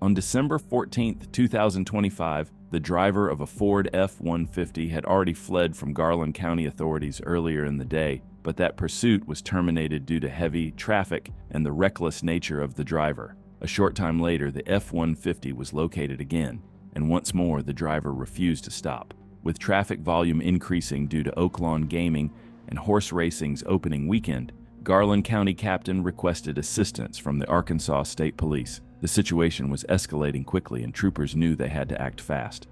On December 14, 2025, the driver of a Ford F-150 had already fled from Garland County authorities earlier in the day, but that pursuit was terminated due to heavy traffic and the reckless nature of the driver. A short time later, the F-150 was located again, and once more the driver refused to stop. With traffic volume increasing due to Oaklawn Gaming and horse racing's opening weekend, Garland County Captain requested assistance from the Arkansas State Police. The situation was escalating quickly, and troopers knew they had to act fast.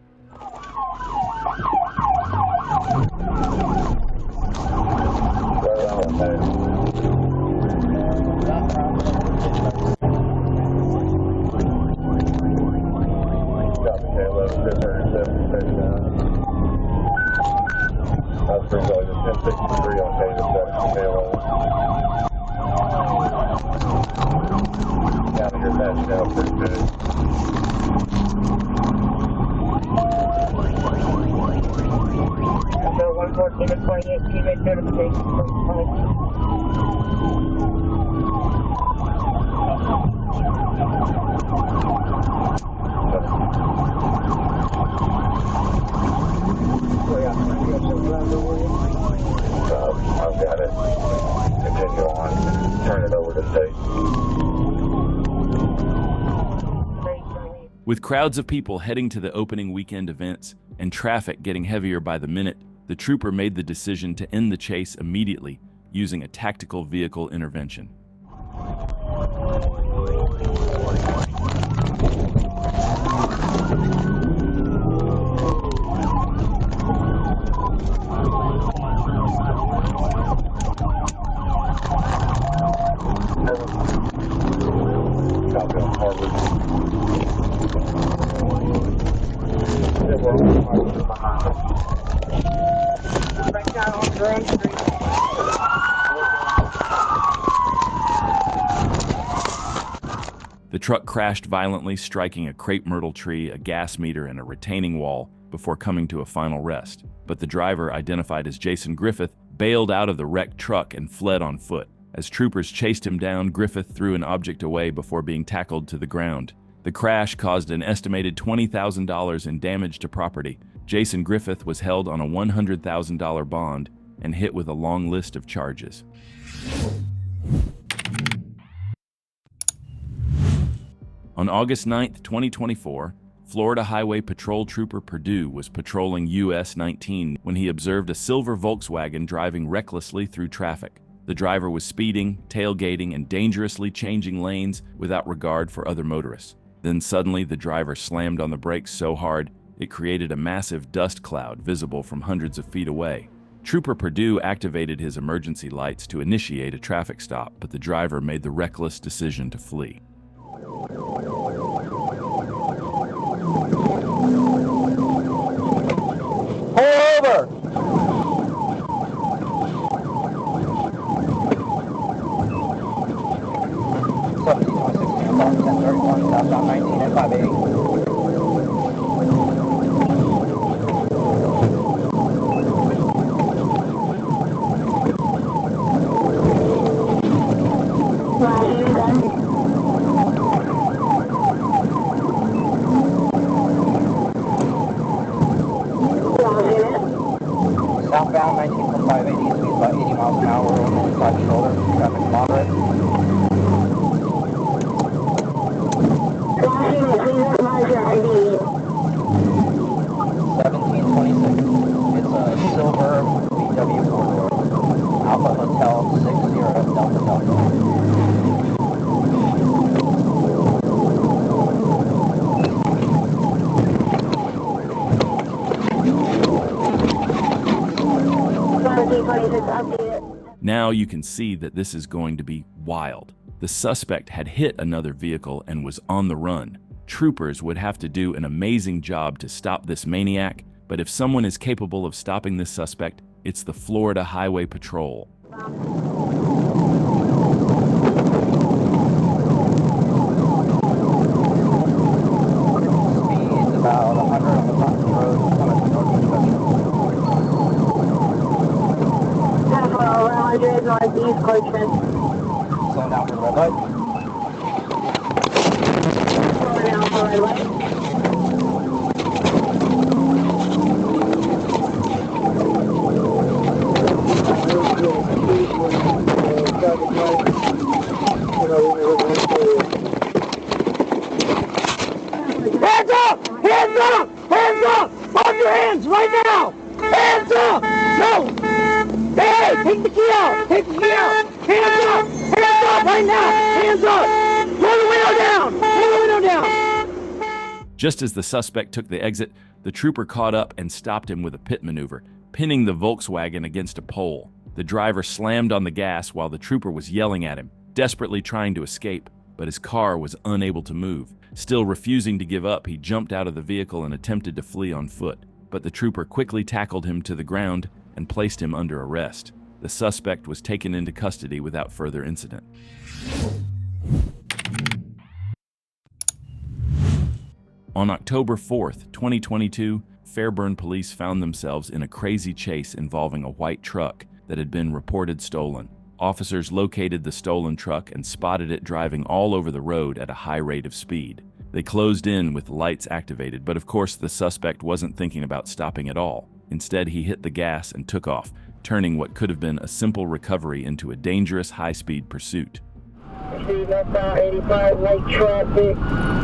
I've got it. Continue on. Turn it over to state. With crowds of people heading to the opening weekend events and traffic getting heavier by the minute, the trooper made the decision to end the chase immediately using a tactical vehicle intervention. The truck crashed violently, striking a crepe myrtle tree, a gas meter, and a retaining wall before coming to a final rest. But the driver, identified as Jason Griffith, bailed out of the wrecked truck and fled on foot. As troopers chased him down, Griffith threw an object away before being tackled to the ground. The crash caused an estimated $20,000 in damage to property. Jason Griffith was held on a $100,000 bond and hit with a long list of charges. On August 9, 2024, Florida Highway Patrol Trooper Perdue was patrolling US 19 when he observed a silver Volkswagen driving recklessly through traffic. The driver was speeding, tailgating, and dangerously changing lanes without regard for other motorists. Then suddenly the driver slammed on the brakes so hard it created a massive dust cloud visible from hundreds of feet away. Trooper Perdue activated his emergency lights to initiate a traffic stop, but the driver made the reckless decision to flee. Pull over! Southbound 19 at 580. Southbound 19 from 580, speeds about 80 miles an hour on the side shoulder, traffic moderate. 1726. It's a silver VW four-door. Alpha Hotel 60 Delta Delta. Now you can see that this is going to be wild. The suspect had hit another vehicle and was on the run. Troopers would have to do an amazing job to stop this maniac, but if someone is capable of stopping this suspect, it's the Florida Highway Patrol. Speeds about 100 on the front road, coming to northeast northeast Coachman. Slowing down for the red light. Slowing down for Hands up! Hands up! Hands up! On your hands right now! Hands up! No! Hey, take the key out! Take the key out! Hands up! Hands up right now! Hands up! Roll the window down! Roll the window down! Just as the suspect took the exit, the trooper caught up and stopped him with a pit maneuver, pinning the Volkswagen against a pole. The driver slammed on the gas while the trooper was yelling at him, desperately trying to escape, but his car was unable to move. Still refusing to give up, he jumped out of the vehicle and attempted to flee on foot, but the trooper quickly tackled him to the ground and placed him under arrest. The suspect was taken into custody without further incident. On October 4th, 2022, Fairburn police found themselves in a crazy chase involving a white truck that had been reported stolen. Officers located the stolen truck and spotted it driving all over the road at a high rate of speed. They closed in with lights activated, but of course the suspect wasn't thinking about stopping at all. Instead, he hit the gas and took off, turning what could have been a simple recovery into a dangerous high-speed pursuit. Speed northbound 85, light traffic,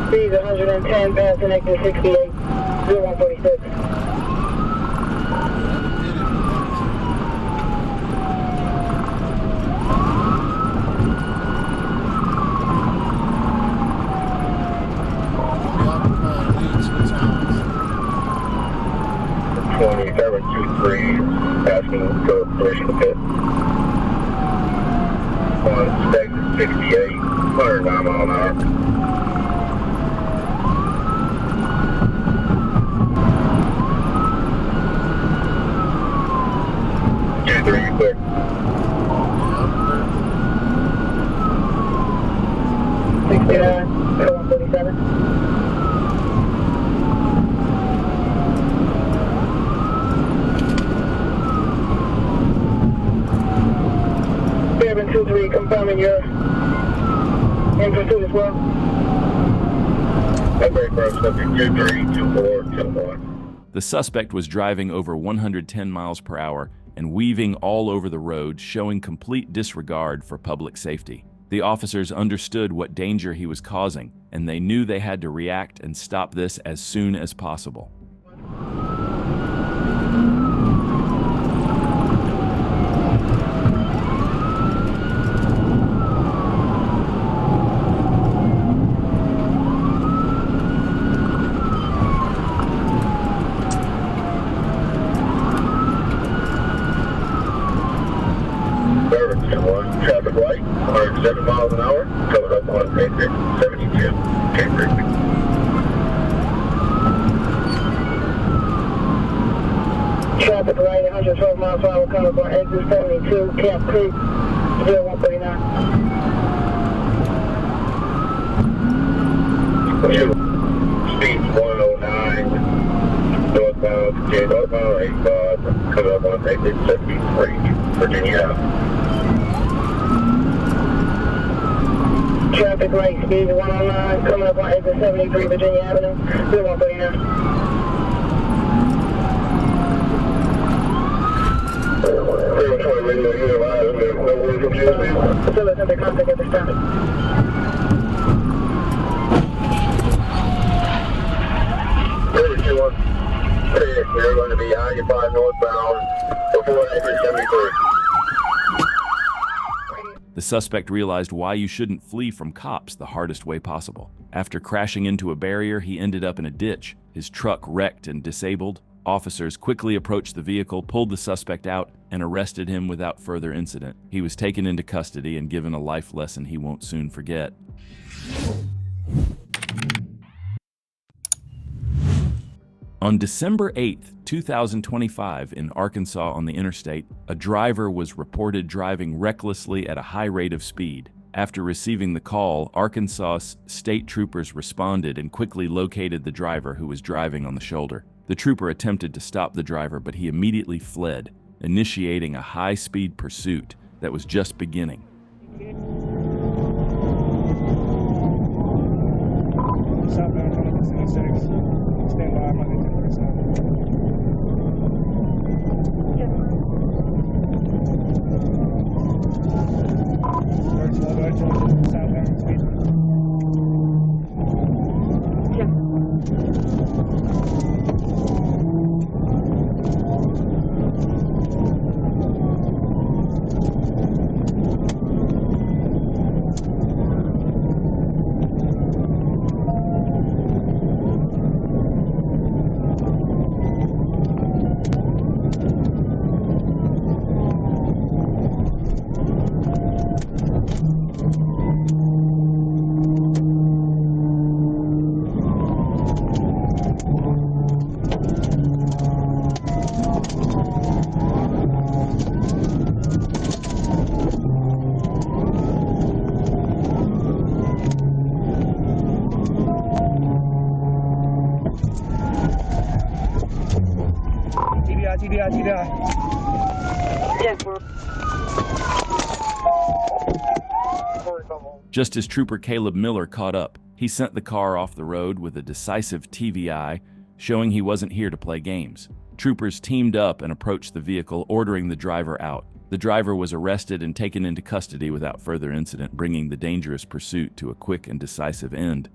speed 110, passing exit 68, 0146. Asking for permission to pit. On spec 68, 109 mile an hour. Two, three, quick. 69, 147. Fairburn 23, confirming your in pursuit as well. Fairburn subject 232421. The suspect was driving over 110 miles per hour and weaving all over the road, showing complete disregard for public safety. The officers understood what danger he was causing, and they knew they had to react and stop this as soon as possible. Traffic light, 107 miles an hour, coming up on exit 72. Camp Creek. Traffic light, 112 miles per hour, coming up on exit 72, Camp Creek, 0139. Speed 109, northbound, northbound 85, coming up on exit 73, Virginia. Traffic light, speed 109, coming up on exit 73, Virginia Avenue, 0139. Still at the contact at this time. We're going to be 95 northbound before exit 73. The suspect realized why you shouldn't flee from cops the hardest way possible. After crashing into a barrier, he ended up in a ditch. His truck wrecked and disabled. Officers quickly approached the vehicle, pulled the suspect out, and arrested him without further incident. He was taken into custody and given a life lesson he won't soon forget. On December 8, 2025, in Arkansas on the interstate, a driver was reported driving recklessly at a high rate of speed. After receiving the call, Arkansas state troopers responded and quickly located the driver, who was driving on the shoulder. The trooper attempted to stop the driver, but he immediately fled, initiating a high-speed pursuit that was just beginning. Southbound 76. Stand by, I'm on the 1037. Southbound speed. TDI. Just as Trooper Caleb Miller caught up, he sent the car off the road with a decisive TVI, showing he wasn't here to play games. Troopers teamed up and approached the vehicle, ordering the driver out. The driver was arrested and taken into custody without further incident, bringing the dangerous pursuit to a quick and decisive end.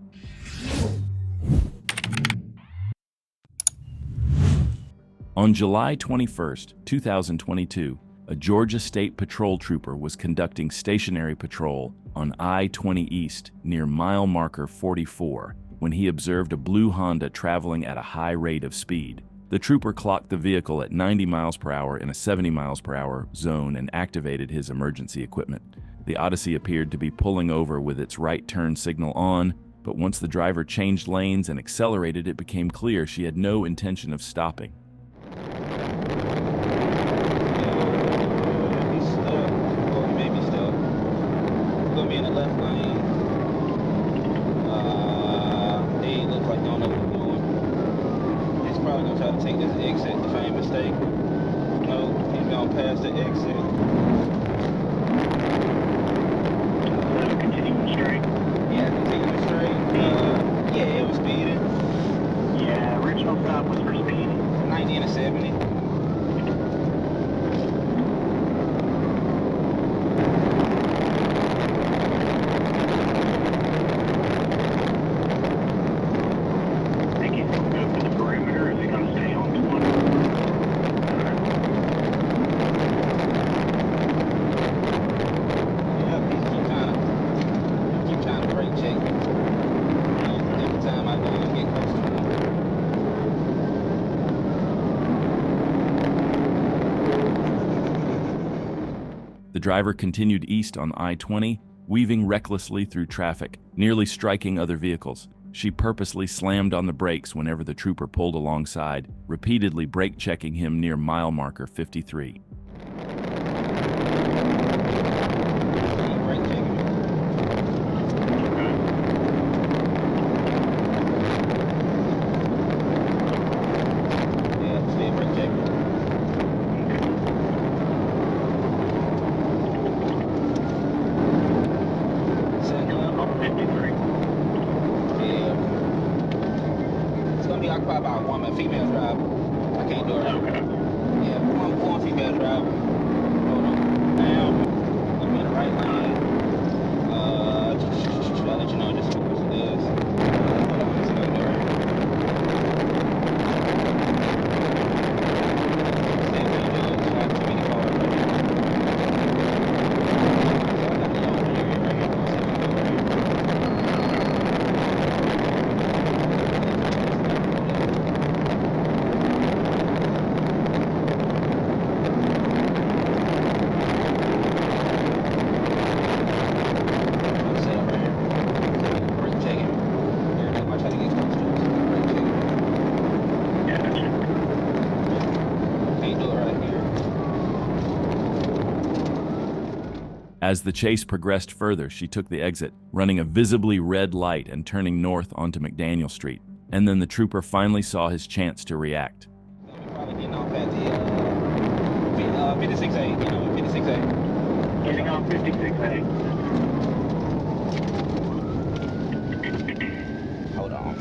On July 21, 2022, a Georgia State Patrol trooper was conducting stationary patrol on I-20 East near mile marker 44 when he observed a blue Honda traveling at a high rate of speed. The trooper clocked the vehicle at 90 miles per hour in a 70 miles per hour zone and activated his emergency equipment. The Odyssey appeared to be pulling over with its right turn signal on, but once the driver changed lanes and accelerated, it became clear she had no intention of stopping. Be in the left lane. They look like they don't know what they're doing. He's probably gonna try to take this exit if I ain't mistaken. No, he's gonna pass the exit. Continuing straight. Yeah, continuing straight. Yeah, it was speeding. Yeah, original stop was for speed. 90 and a 70. The driver continued east on I-20, weaving recklessly through traffic, nearly striking other vehicles. She purposely slammed on the brakes whenever the trooper pulled alongside, repeatedly brake-checking him near mile marker 53. Occupied by a woman, female driver. I can't do it. Okay. Yeah, one female driver. Hold on. Now, I'm in the right lane. I'll let you know just what it is. Hold on, let's go there. Stay where you do. There's not too many cars right here. So I got the yellow area right here. Let's see if we can go right here. As the chase progressed further, she took the exit, running a visibly red light and turning north onto McDaniel Street. And then the trooper finally saw his chance to react. We're probably getting off at the 56A, 56A. Getting on 56A. Hold on.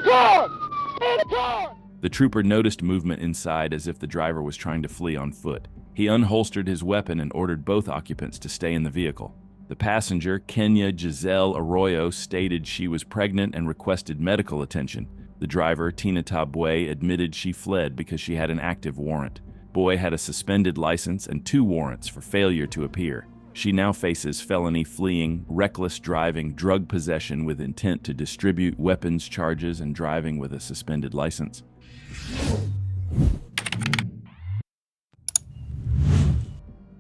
the car! In the car! The trooper noticed movement inside as if the driver was trying to flee on foot. He unholstered his weapon and ordered both occupants to stay in the vehicle. The passenger, Kenya Giselle Arroyo, stated she was pregnant and requested medical attention. The driver, Tina Tabwe, admitted she fled because she had an active warrant. Boy had a suspended license and 2 warrants for failure to appear. She now faces felony fleeing, reckless driving, drug possession with intent to distribute weapons charges, and driving with a suspended license.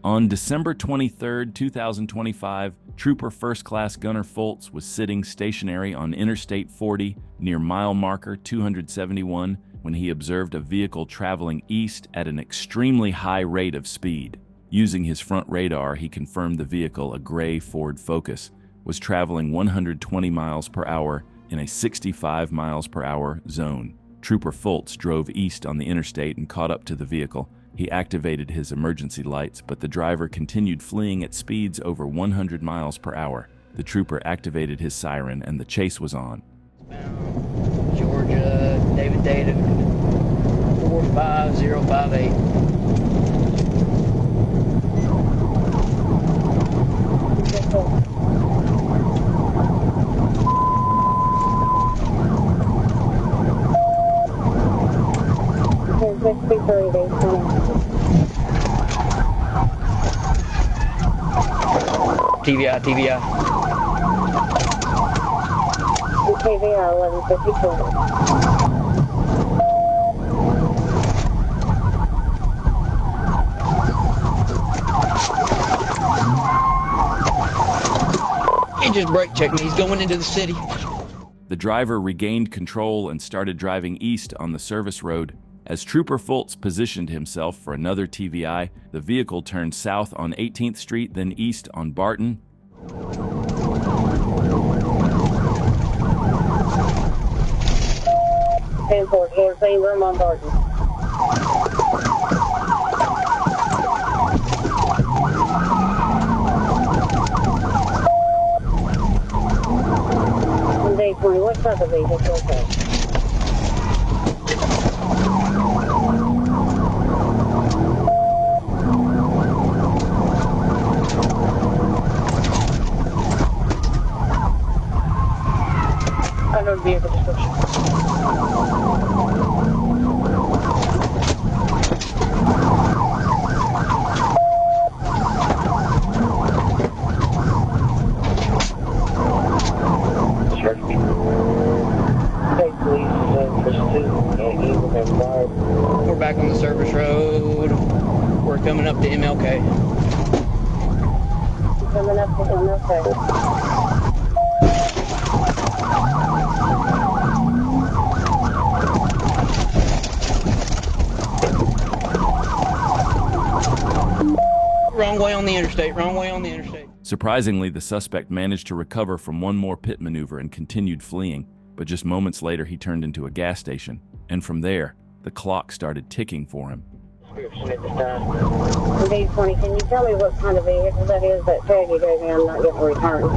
On December 23, 2025, Trooper First Class Gunner Foltz was sitting stationary on Interstate 40 near mile marker 271 when he observed a vehicle traveling east at an extremely high rate of speed. Using his front radar, he confirmed the vehicle, a gray Ford Focus, was traveling 120 miles per hour in a 65 miles per hour zone. Trooper Foltz drove east on the interstate and caught up to the vehicle. He activated his emergency lights, but the driver continued fleeing at speeds over 100 miles per hour. The trooper activated his siren and the chase was on. Georgia, David Data, 45058. TVI. KVR 1154. He just brake checked me. He's going into the city. The driver regained control and started driving east on the service road. As Trooper Foltz positioned himself for another TVI, the vehicle turned south on 18th Street, then east on Barton. 10-4, same room on Barton. On day 20, what type of vehicle was that? Unknown vehicle description. We're back on the service road. We're coming up to MLK. Coming up to MLK. Wrong way on the interstate. Surprisingly, the suspect managed to recover from one more pit maneuver and continued fleeing, but just moments later he turned into a gas station, and from there, the clock started ticking for him. On day 20, can you tell me what kind of vehicle that is? That tag you gave me, I'm not getting returned.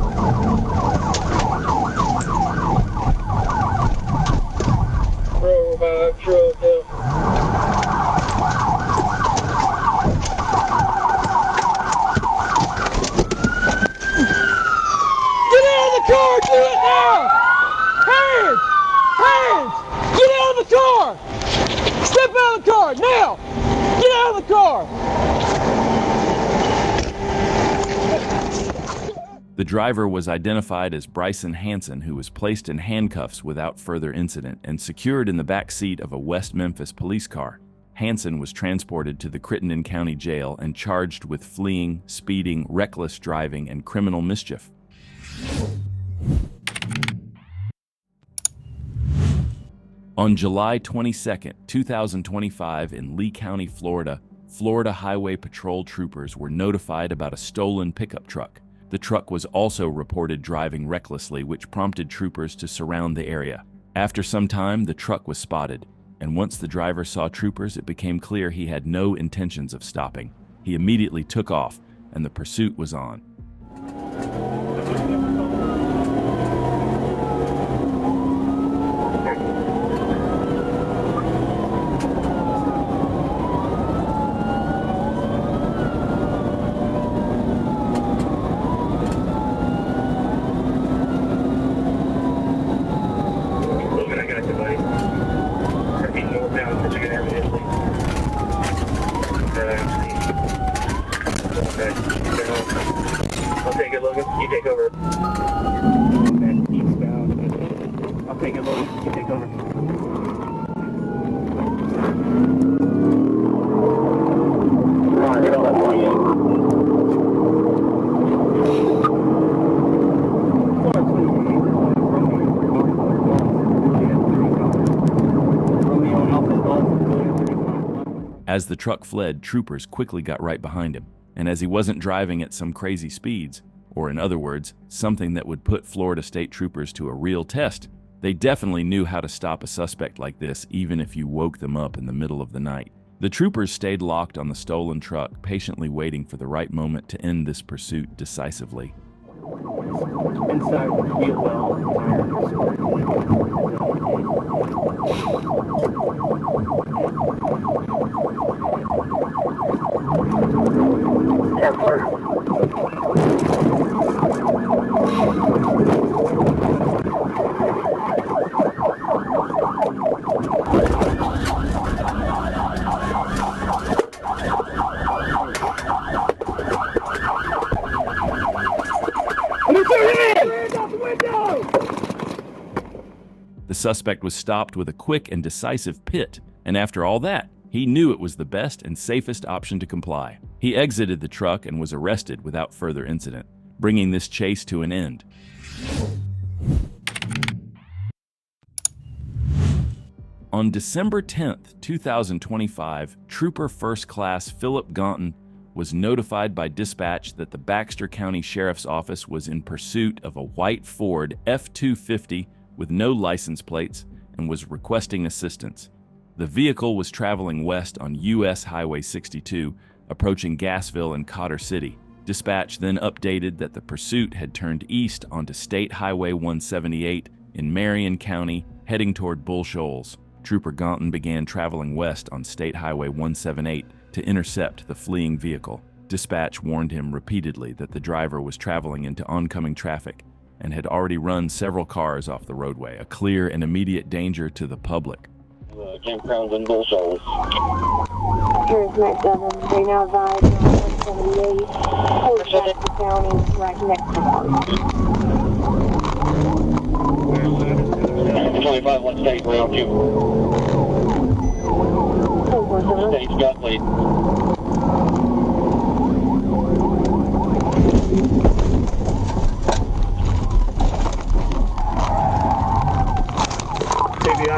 Car, do it now! Hands! Hands! Get out of the car! Step out of the car, now! Get out of the car! The driver was identified as Bryson Hansen, who was placed in handcuffs without further incident and secured in the back seat of a West Memphis police car. Hansen was transported to the Crittenden County Jail and charged with fleeing, speeding, reckless driving, and criminal mischief. On July 22, 2025, in Lee County, Florida, Florida Highway Patrol troopers were notified about a stolen pickup truck. The truck was also reported driving recklessly, which prompted troopers to surround the area. After some time, the truck was spotted, and once the driver saw troopers, it became clear he had no intentions of stopping. He immediately took off, and the pursuit was on. Back eastbound. I'll take it, Logan. You take over. As the truck fled, troopers quickly got right behind him, and as he wasn't driving at some crazy speeds, or in other words, something that would put Florida State troopers to a real test, they definitely knew how to stop a suspect like this even if you woke them up in the middle of the night. The troopers stayed locked on the stolen truck, patiently waiting for the right moment to end this pursuit decisively. Inside, feel The suspect was stopped with a quick and decisive pit, and after all that, he knew it was the best and safest option to comply. He exited the truck and was arrested without further incident, bringing this chase to an end. On December 10, 2025, Trooper First Class Philip Gaunton was notified by dispatch that the Baxter County Sheriff's Office was in pursuit of a white Ford F-250 with no license plates and was requesting assistance. The vehicle was traveling west on U.S. Highway 62, approaching Gassville and Cotter City. Dispatch then updated that the pursuit had turned east onto State Highway 178 in Marion County, heading toward Bull Shoals. Trooper Gaunton began traveling west on State Highway 178 to intercept the fleeing vehicle. Dispatch warned him repeatedly that the driver was traveling into oncoming traffic and had already run several cars off the roadway, a clear and immediate danger to the public. Campgrounds in Bull Shoals. Here's Matt Devon. They now vibe 178. Towards Baxter County, right next to Mark. 25 1 State, round 2. State's got lead.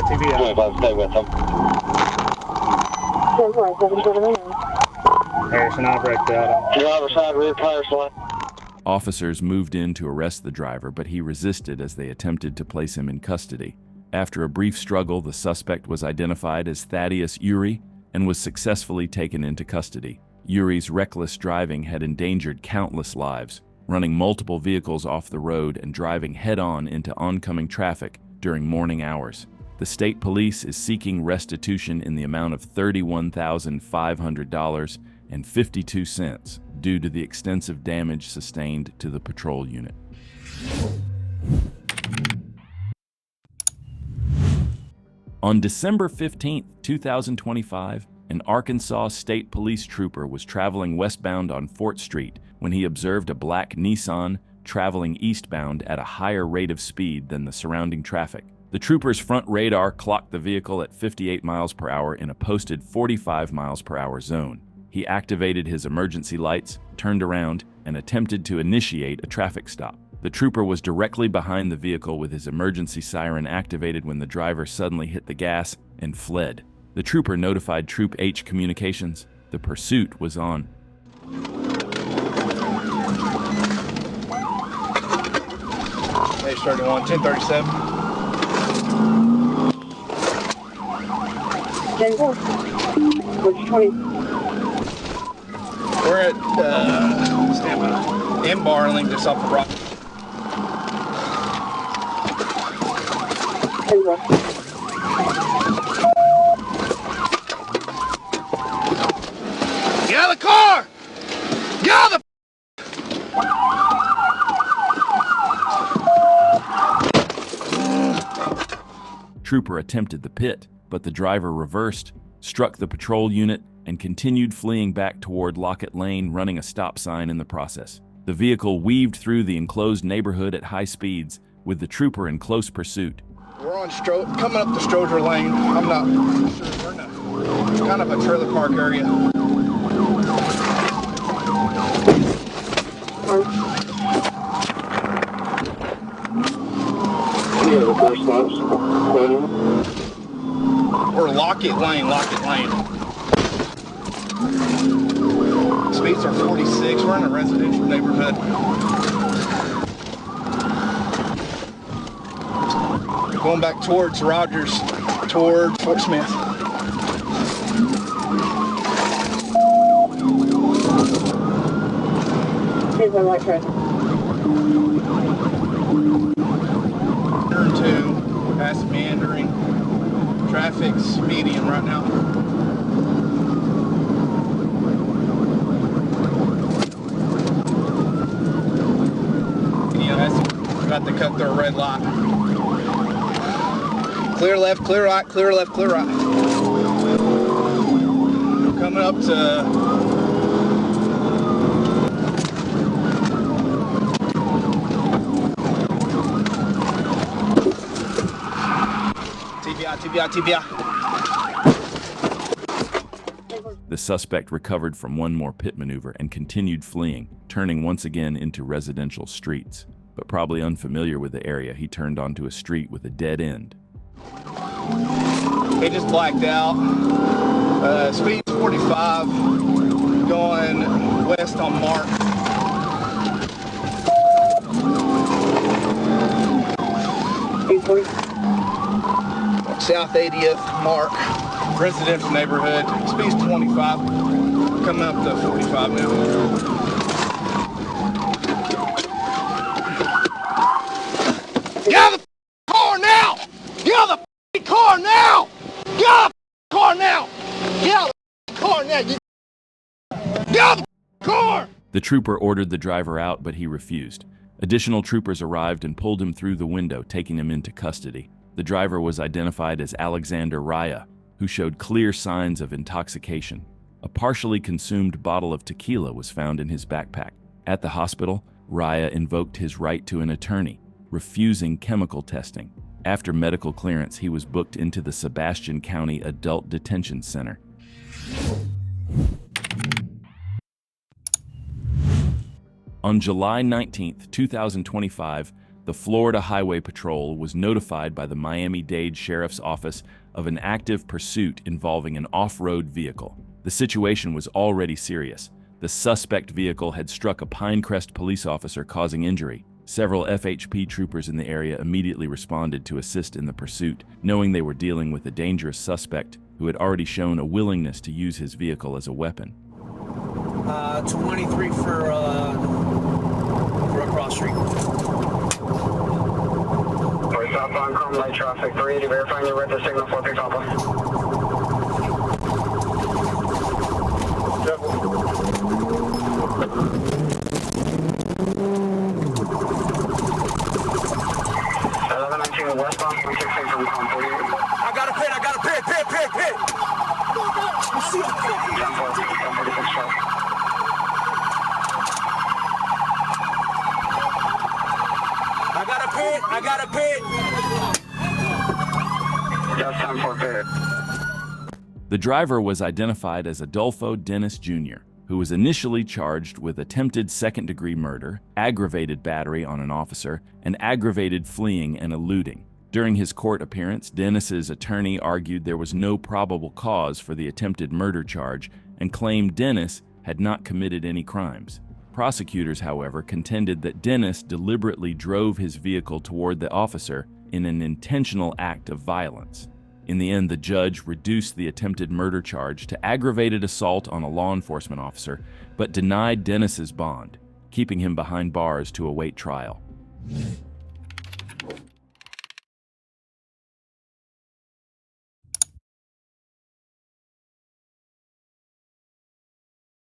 TBI. 25, stay with them. 10-4, Harrison, I'll break that. Driver side rear tire slide. Officers moved in to arrest the driver, but he resisted as they attempted to place him in custody. After a brief struggle, the suspect was identified as Thaddeus Urey and was successfully taken into custody. Urey's reckless driving had endangered countless lives, running multiple vehicles off the road and driving head-on into oncoming traffic during morning hours. The state police is seeking restitution in the amount of $31,500.52 due to the extensive damage sustained to the patrol unit. On December 15, 2025, an Arkansas State Police trooper was traveling westbound on Fort Street when he observed a black Nissan traveling eastbound at a higher rate of speed than the surrounding traffic. The trooper's front radar clocked the vehicle at 58 miles per hour in a posted 45 miles per hour zone. He activated his emergency lights, turned around, and attempted to initiate a traffic stop. The trooper was directly behind the vehicle with his emergency siren activated when the driver suddenly hit the gas and fled. The trooper notified Troop H Communications. The pursuit was on. Page 31, 1037. 10-4. Which 20? We're at stand by. M-Bar link just off the rock. 10-4. Get out of the car! Get out of the... Trooper attempted the pit, but the driver reversed, struck the patrol unit, and continued fleeing back toward Lockett Lane, running a stop sign in the process. The vehicle weaved through the enclosed neighborhood at high speeds, with the trooper in close pursuit. We're on coming up the Stroger lane. I'm not sure. We're in kind of a trailer park area. Or Lockett Lane. Speeds are 46. We're in a residential neighborhood. Going back towards Rogers, toward Fort Smith. Here's my right track. Turn 2, past meandering. Traffic's medium right now. Yeah, that's about to cut through a red light. Clear left, clear right, clear left, clear right. We're coming up to TBI. The suspect recovered from one more pit maneuver and continued fleeing, turning once again into residential streets. But probably unfamiliar with the area, he turned onto a street with a dead end. He just blacked out. Speed's 45, going west on Mark. Speed 40. South 80th, Mark, residential neighborhood. Speed's 25, coming up to 45 now. Get out of the car now! Get out of the car now! Get out of the car now! Get out of the car now! Get out of the car! The trooper ordered the driver out, but he refused. Additional troopers arrived and pulled him through the window, taking him into custody. The driver was identified as Alexander Raya, who showed clear signs of intoxication. A partially consumed bottle of tequila was found in his backpack. At the hospital, Raya invoked his right to an attorney, refusing chemical testing. After medical clearance, he was booked into the Sebastian County Adult Detention Center. On July 19, 2025, the Florida Highway Patrol was notified by the Miami-Dade Sheriff's Office of an active pursuit involving an off-road vehicle. The situation was already serious. The suspect vehicle had struck a Pinecrest police officer, causing injury. Several FHP troopers in the area immediately responded to assist in the pursuit, knowing they were dealing with a dangerous suspect who had already shown a willingness to use his vehicle as a weapon. 23 for across street. We're southbound Chrome Light traffic 380, verifying you read the signal for pick Papa. Westbound 116 from Chrome 48. I got a pit. I got a pit. Just time for pit. The driver was identified as Adolfo Dennis Jr., who was initially charged with attempted second-degree murder, aggravated battery on an officer, and aggravated fleeing and eluding. During his court appearance, Dennis's attorney argued there was no probable cause for the attempted murder charge and claimed Dennis had not committed any crimes. Prosecutors, however, contended that Dennis deliberately drove his vehicle toward the officer in an intentional act of violence. In the end, the judge reduced the attempted murder charge to aggravated assault on a law enforcement officer, but denied Dennis's bond, keeping him behind bars to await trial.